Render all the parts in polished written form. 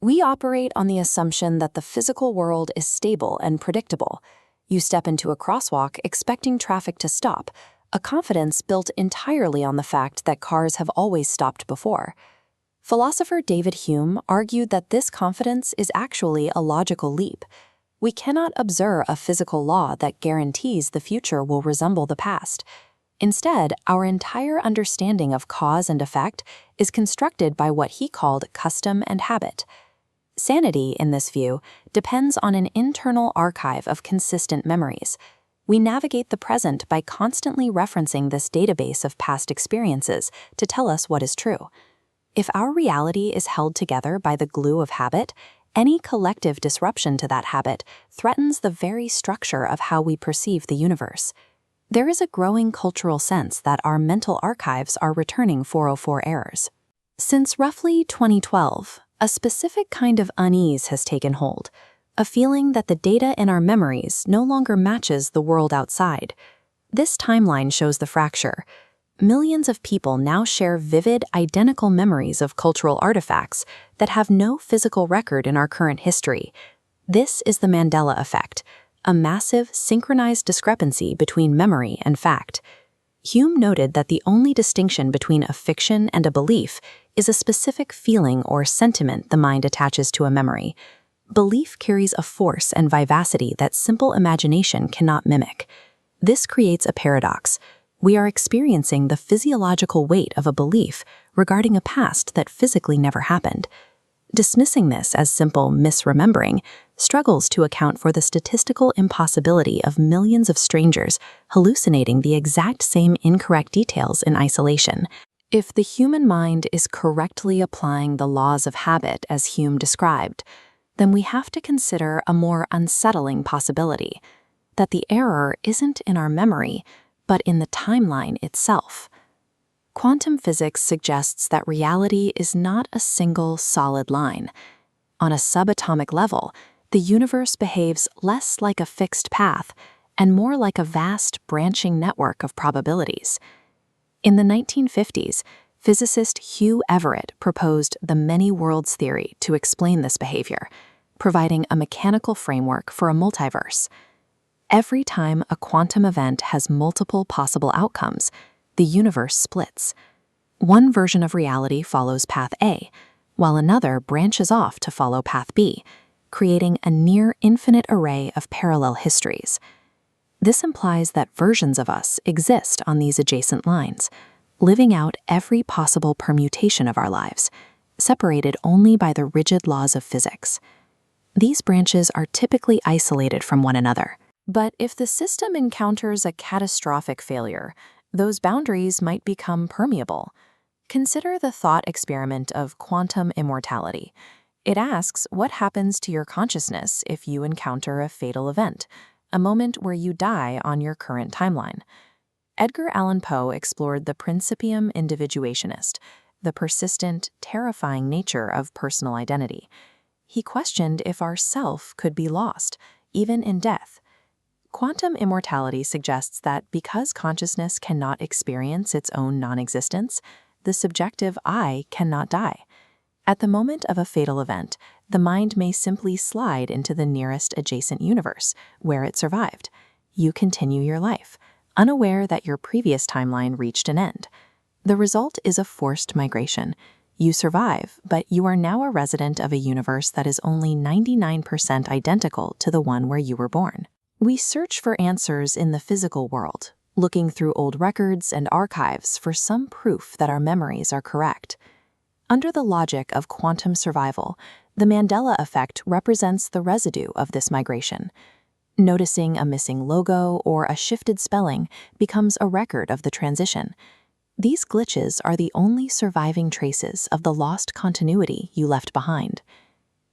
We operate on the assumption that the physical world is stable and predictable. You step into a crosswalk expecting traffic to stop, a confidence built entirely on the fact that cars have always stopped before. Philosopher David Hume argued that this confidence is actually a logical leap. We cannot observe a physical law that guarantees the future will resemble the past. Instead, our entire understanding of cause and effect is constructed by what he called custom and habit. Sanity, in this view, depends on an internal archive of consistent memories. We navigate the present by constantly referencing this database of past experiences to tell us what is true. If our reality is held together by the glue of habit, any collective disruption to that habit threatens the very structure of how we perceive the universe. There is a growing cultural sense that our mental archives are returning 404 errors. Since roughly 2012, a specific kind of unease has taken hold, a feeling that the data in our memories no longer matches the world outside. This timeline shows the fracture. Millions of people now share vivid, identical memories of cultural artifacts that have no physical record in our current history. This is the Mandela Effect, a massive, synchronized discrepancy between memory and fact. Hume noted that the only distinction between a fiction and a belief is a specific feeling or sentiment the mind attaches to a memory. Belief carries a force and vivacity that simple imagination cannot mimic. This creates a paradox. We are experiencing the physiological weight of a belief regarding a past that physically never happened. Dismissing this as simple misremembering struggles to account for the statistical impossibility of millions of strangers hallucinating the exact same incorrect details in isolation. If the human mind is correctly applying the laws of habit as Hume described, then we have to consider a more unsettling possibility, that the error isn't in our memory, but in the timeline itself. Quantum physics suggests that reality is not a single solid line. On a subatomic level, the universe behaves less like a fixed path and more like a vast branching network of probabilities. In the 1950s, physicist Hugh Everett proposed the many worlds theory to explain this behavior, providing a mechanical framework for a multiverse. Every time a quantum event has multiple possible outcomes, the universe splits. One version of reality follows path A, while another branches off to follow path B, creating a near-infinite array of parallel histories. This implies that versions of us exist on these adjacent lines, living out every possible permutation of our lives, separated only by the rigid laws of physics. These branches are typically isolated from one another. But if the system encounters a catastrophic failure, those boundaries might become permeable. Consider the thought experiment of quantum immortality. It asks what happens to your consciousness if you encounter a fatal event, a moment where you die on your current timeline. Edgar Allan Poe explored the principium individuationist, the persistent, terrifying nature of personal identity. He questioned if our self could be lost, even in death. Quantum immortality suggests that because consciousness cannot experience its own non-existence, the subjective I cannot die. At the moment of a fatal event, the mind may simply slide into the nearest adjacent universe, where it survived. You continue your life, unaware that your previous timeline reached an end. The result is a forced migration. You survive, but you are now a resident of a universe that is only 99% identical to the one where you were born. We search for answers in the physical world, looking through old records and archives for some proof that our memories are correct. Under the logic of quantum survival, the Mandela Effect represents the residue of this migration. Noticing a missing logo or a shifted spelling becomes a record of the transition. These glitches are the only surviving traces of the lost continuity you left behind.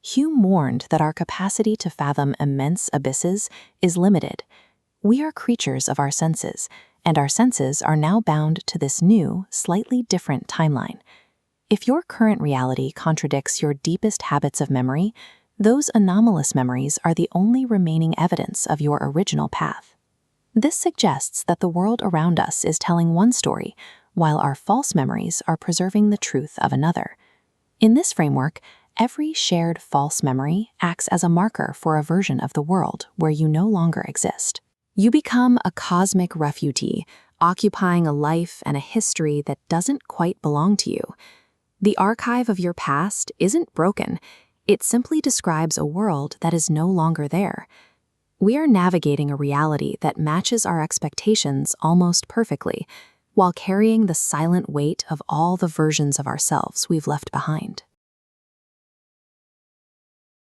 Hume warned that our capacity to fathom immense abysses is limited. We are creatures of our senses, and our senses are now bound to this new, slightly different timeline. If your current reality contradicts your deepest habits of memory, those anomalous memories are the only remaining evidence of your original path. This suggests that the world around us is telling one story, while our false memories are preserving the truth of another. In this framework, Every shared false memory acts as a marker for a version of the world where you no longer exist. You become a cosmic refugee, occupying a life and a history that doesn't quite belong to you. The archive of your past isn't broken. It simply describes a world that is no longer there. We are navigating a reality that matches our expectations almost perfectly, while carrying the silent weight of all the versions of ourselves we've left behind.